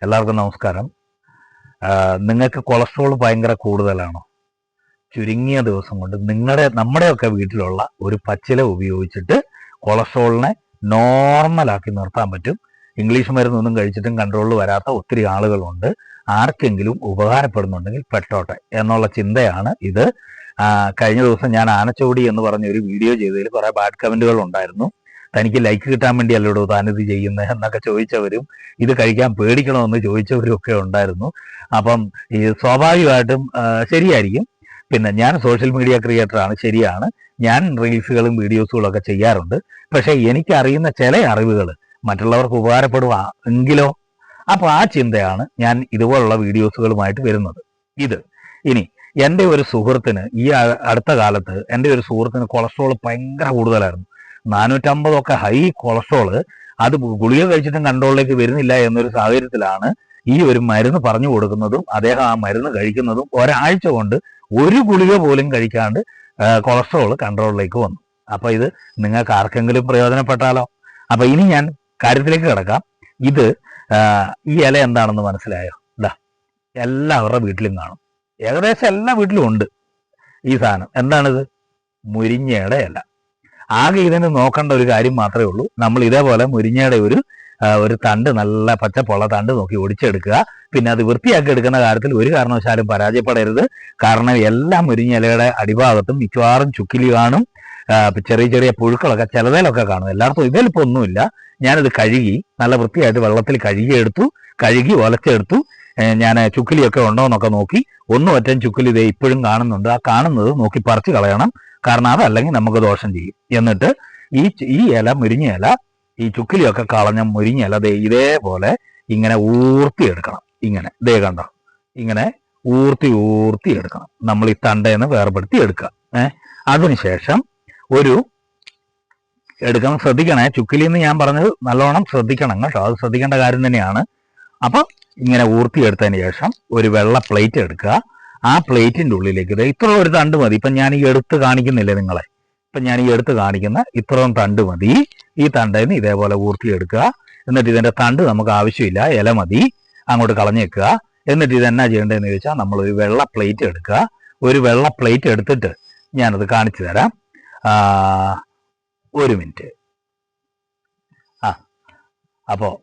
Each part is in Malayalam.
എല്ലാവർക്കും നമസ്കാരം. നിങ്ങൾക്ക് കൊളസ്ട്രോൾ ഭയങ്കര കൂടുതലാണോ? ചുരുങ്ങിയ ദിവസം കൊണ്ട് നമ്മുടെയൊക്കെ വീട്ടിലുള്ള ഒരു പച്ചില ഉപയോഗിച്ചിട്ട് കൊളസ്ട്രോളിനെ നോർമലാക്കി നിർത്താൻ പറ്റും. ഇംഗ്ലീഷ് മരുന്നൊന്നും കഴിച്ചിട്ടും കൺട്രോളിൽ വരാത്ത ഒത്തിരി ആളുകളുണ്ട്. ആർക്കെങ്കിലും ഉപകാരപ്പെടുന്നുണ്ടെങ്കിൽ പെട്ടോട്ടെ എന്നുള്ള ചിന്തയാണ് ഇത്. കഴിഞ്ഞ ദിവസം ഞാൻ ആനച്ചോടി എന്ന് പറഞ്ഞ ഒരു വീഡിയോ ചെയ്തതിൽ കുറെ ബാഡ് കമന്റുകൾ ഉണ്ടായിരുന്നു. തനിക്ക് ലൈക്ക് കിട്ടാൻ വേണ്ടി അല്ലടോ താനിത് ചെയ്യുന്നത് എന്നൊക്കെ ചോദിച്ചവരും ഇത് കഴിക്കാൻ പേടിക്കണമെന്ന് ചോദിച്ചവരും ഒക്കെ ഉണ്ടായിരുന്നു. അപ്പം ഈ സ്വാഭാവികമായിട്ടും ശരിയായിരിക്കും. പിന്നെ ഞാൻ സോഷ്യൽ മീഡിയ ക്രിയേറ്ററാണ്, ശരിയാണ്, ഞാൻ റീൽസുകളും വീഡിയോസുകളും ഒക്കെ ചെയ്യാറുണ്ട്. പക്ഷെ എനിക്കറിയുന്ന ചില അറിവുകൾ മറ്റുള്ളവർക്ക് ഉപകാരപ്പെടുക എങ്കിലോ, അപ്പോൾ ആ ചിന്തയാണ് ഞാൻ ഇതുപോലുള്ള വീഡിയോസുകളുമായിട്ട് വരുന്നത്. ഇനി എൻ്റെ ഒരു സുഹൃത്തിന് ഈ അടുത്ത കാലത്ത് എൻ്റെ ഒരു സുഹൃത്തിന് കൊളസ്ട്രോൾ ഭയങ്കര കൂടുതലായിരുന്നു. 450 ഹൈ കൊളസ്ട്രോള്. അത് ഗുളിക കഴിച്ചിട്ടും കൺട്രോളിലേക്ക് വരുന്നില്ല എന്നൊരു സാഹചര്യത്തിലാണ് ഈ ഒരു മരുന്ന് പറഞ്ഞു കൊടുക്കുന്നതും അദ്ദേഹം ആ മരുന്ന് കഴിക്കുന്നതും. ഒരാഴ്ച കൊണ്ട് ഒരു ഗുളിക പോലും കഴിക്കാണ്ട് കൊളസ്ട്രോൾ കൺട്രോളിലേക്ക് വന്നു. അപ്പൊ ഇത് നിങ്ങൾക്ക് ആർക്കെങ്കിലും പ്രയോജനപ്പെട്ടാലോ? അപ്പൊ ഇനി ഞാൻ കാര്യത്തിലേക്ക് കിടക്കാം. ഈ ഇല എന്താണെന്ന് മനസ്സിലായോ? എല്ലാവരുടെ വീട്ടിലും കാണും, ഏകദേശം എല്ലാ വീട്ടിലും ഉണ്ട് ഈ സാധനം. എന്താണിത്? മുരിങ്ങയുടെ ഇല. ആകെ ഇതിന് നോക്കേണ്ട ഒരു കാര്യം മാത്രമേ ഉള്ളൂ. നമ്മൾ ഇതേപോലെ മുരിങ്ങയുടെ ഒരു തണ്ട്, നല്ല പച്ചപ്പുള്ള തണ്ട് നോക്കി ഒടിച്ചെടുക്കുക. പിന്നെ അത് വൃത്തിയാക്കി എടുക്കുന്ന കാര്യത്തിൽ ഒരു കാരണവശാലും പരാജയപ്പെടരുത്. കാരണം എല്ലാ മുരിങ്ങ ഇലയുടെ അടിഭാഗത്തും മിക്കവാറും ചുക്കിലി കാണും, ചെറിയ ചെറിയ പുഴുക്കളൊക്കെ ചിലതിലൊക്കെ കാണും. എല്ലായിടത്തും ഇതിലിപ്പോൾ ഒന്നുമില്ല. ഞാനിത് കഴുകി നല്ല വൃത്തിയായിട്ട് വെള്ളത്തിൽ കഴുകി ഒലച്ചെടുത്തു. ഞാൻ ചുക്കിലിയൊക്കെ ഉണ്ടോ എന്നൊക്കെ നോക്കി. ഒറ്റ ചുക്കിലി ഇതേ ഇപ്പോഴും കാണുന്നുണ്ട്. ആ കാണുന്നത് നോക്കി പറിച്ചു കളയണം, കാരണം അതല്ലെങ്കിൽ നമുക്ക് ദോഷം ചെയ്യും. എന്നിട്ട് ഈ ഇല, മുരിങ്ങ ഇല, ഈ ചുക്കിലിയൊക്കെ കളഞ്ഞ മുരിങ്ങ ഇല ഇതേപോലെ ഇങ്ങനെ ഊർത്തിയെടുക്കണം. ഇങ്ങനെ കണ്ടോ, ഇങ്ങനെ ഊർത്തി എടുക്കണം. നമ്മൾ ഈ തണ്ടേന്ന് വേർപെടുത്തി എടുക്കുക. അതിനുശേഷം എടുക്കണം. ശ്രദ്ധിക്കണേ, ചുക്കിലിന്ന് ഞാൻ പറഞ്ഞത് നല്ലോണം ശ്രദ്ധിക്കണം കേട്ടോ, അത് ശ്രദ്ധിക്കേണ്ട കാര്യം തന്നെയാണ്. അപ്പൊ ഇങ്ങനെ ഊർത്തിയെടുത്തതിന് ശേഷം ഒരു വെള്ള പ്ലേറ്റ് എടുക്കുക. ആ പ്ലേറ്റിന്റെ ഉള്ളിലേക്ക് ഇത്ര ഒരു തണ്ട് മതി. ഇപ്പം ഞാൻ ഈ എടുത്ത് കാണിക്കുന്നില്ലേ നിങ്ങളെ, ഇപ്പം ഞാൻ ഈ എടുത്ത് കാണിക്കുന്ന ഇത്രയും തണ്ട് മതി. ഈ തണ്ടേന്ന് ഇതേപോലെ ഊർത്തിയെടുക്കുക. എന്നിട്ട് ഇതിന്റെ തണ്ട് നമുക്ക് ആവശ്യമില്ല, ഇല മതി, അങ്ങോട്ട് കളഞ്ഞേക്കുക. എന്നിട്ട് ഇതെന്നാ ചെയ്യേണ്ടതെന്ന് ചോദിച്ചാൽ നമ്മൾ ഒരു വെള്ള പ്ലേറ്റ് എടുക്കുക. ഒരു വെള്ള പ്ലേറ്റ് എടുത്തിട്ട് ഞാനത് കാണിച്ചു തരാം. ഒരു മിനിറ്റ്. അപ്പോൾ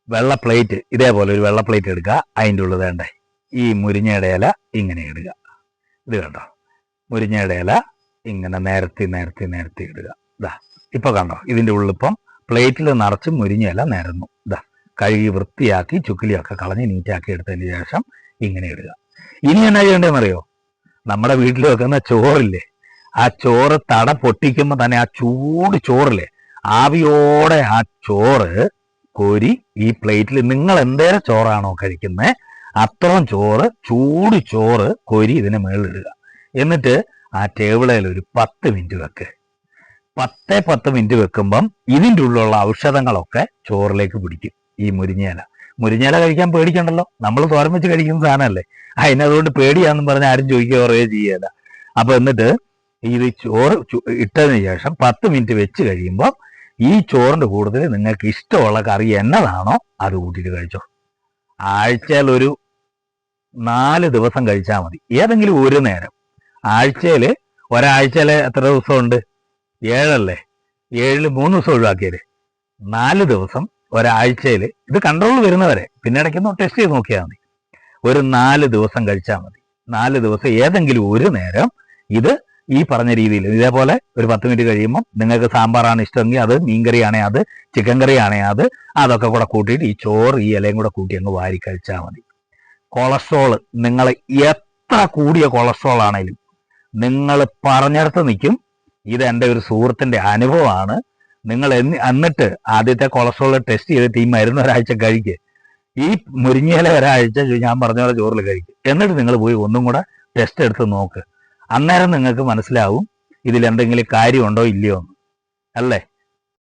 വെള്ള പ്ലേറ്റ്, ഇതേപോലെ ഒരു വെള്ള പ്ലേറ്റ് എടുക്കുക. അതിൻ്റെ ഉള്ളിൽ വേണ്ടേ ഈ മുരിങ്ങയുടെ ഇല ഇങ്ങനെ ഇടുക. ഇത് കണ്ടോ, മുരിങ്ങയുടെ ഇല ഇങ്ങനെ നിരത്തി ഇടുക. ഇപ്പൊ കണ്ടോ, ഇതിൻ്റെ ഉള്ളിപ്പം പ്ലേറ്റിൽ നിറച്ച് മുരിങ്ങ ഇല നിരന്നു. കഴുകി വൃത്തിയാക്കി ചുക്കിലിയൊക്കെ കളഞ്ഞ് നീറ്റാക്കി എടുത്തതിന് ശേഷം ഇങ്ങനെ ഇടുക. ഇനി എന്നാ ചെയ്യേണ്ടതെന്നറിയോ? നമ്മുടെ വീട്ടിൽ വെക്കുന്ന ചോറില്ലേ, ആ ചോറ് തട പൊട്ടിക്കുമ്പോൾ തന്നെ ആ ചൂട് ചോറില്ലേ, ആവിയോടെ ആ ചോറ് കോരി ഈ പ്ലേറ്റിൽ നിങ്ങൾ എന്തേരം ചോറാണോ കഴിക്കുന്നത് അത്രയും ചൂട് ചോറ് കോരി ഇതിന് മേളിലിടുക. എന്നിട്ട് ആ ടേബിളിൽ ഒരു 10 മിനിറ്റ് വെക്ക്. 10 മിനിറ്റ് വെക്കുമ്പം ഇതിൻ്റെ ഉള്ളിലുള്ള ഔഷധങ്ങളൊക്കെ ചോറിലേക്ക് പിടിക്കും. ഈ മുരിങ്ങയില കഴിക്കാൻ പേടിക്കണ്ടല്ലോ, നമ്മൾ തോരൻ വെച്ച് കഴിക്കുന്ന സാധനമല്ലേ. അതിനതുകൊണ്ട് പേടിയാണെന്ന് പറഞ്ഞാൽ ആരും ചോദിക്കുകയോ ചെയ്യല. അപ്പൊ എന്നിട്ട് ഇത് ചോറ് ഇട്ടതിന് ശേഷം 10 മിനിറ്റ് വെച്ച് കഴിയുമ്പോൾ ഈ ചോറിന്റെ കൂടുതൽ നിങ്ങൾക്ക് ഇഷ്ടമുള്ള കറി എന്നതാണോ അത് കൂട്ടിയിട്ട് കഴിച്ചോ. ആഴ്ചയിൽ ഒരു 4 ദിവസം കഴിച്ചാൽ മതി, ഏതെങ്കിലും ഒരു നേരം. ഒരാഴ്ചയിൽ എത്ര ദിവസമുണ്ട്? 7 അല്ലേ? 7ൽ 3 ദിവസം ഒഴിവാക്കിയല്ലേ, 4 ദിവസം ഒരാഴ്ചയിൽ. ഇത് കൺട്രോൾ വരുന്നവരെ, പിന്നെ ഇടയ്ക്കൊന്ന് ടെസ്റ്റ് ചെയ്ത് നോക്കിയാൽ മതി. ഒരു 4 ദിവസം കഴിച്ചാൽ മതി. 4 ദിവസം ഏതെങ്കിലും ഒരു നേരം ഇത് ഈ പറഞ്ഞ രീതിയിൽ ഇതേപോലെ ഒരു 10 മിനിറ്റ് കഴിയുമ്പോൾ നിങ്ങൾക്ക് സാമ്പാറാണ് ഇഷ്ടമെങ്കിൽ അത്, മീൻകറിയാണേ അത്, ചിക്കൻ കറിയാണേ അത്, അതൊക്കെ കൂടെ കൂട്ടിയിട്ട് ഈ ചോറ് ഈ ഇലയും കൂടെ കൂട്ടി അങ്ങ് വാരി കഴിച്ചാൽ മതി. കൊളസ്ട്രോൾ നിങ്ങൾ എത്ര കൂടിയ കൊളസ്ട്രോൾ ആണെങ്കിലും നിങ്ങൾ പറഞ്ഞിടത്ത് നിൽക്കും. ഇത് എൻ്റെ ഒരു സുഹൃത്തിൻ്റെ അനുഭവമാണ്. നിങ്ങൾ എന്നിട്ട് ആദ്യത്തെ കൊളസ്ട്രോൾ ടെസ്റ്റ് ചെയ്തിട്ട് ഈ മരുന്ന് ഒരാഴ്ച കഴിക്കുക. ഈ മുരിങ്ങയില ഒരാഴ്ച ഞാൻ പറഞ്ഞ പോലെ ചോറിൽ കഴിക്കുക. എന്നിട്ട് നിങ്ങൾ പോയി ഒന്നും കൂടെ ടെസ്റ്റ് എടുത്ത് നോക്ക്. അന്നേരം നിങ്ങൾക്ക് മനസ്സിലാവും ഇതിൽ എന്തെങ്കിലും കാര്യമുണ്ടോ ഇല്ലയോ എന്ന്, അല്ലേ?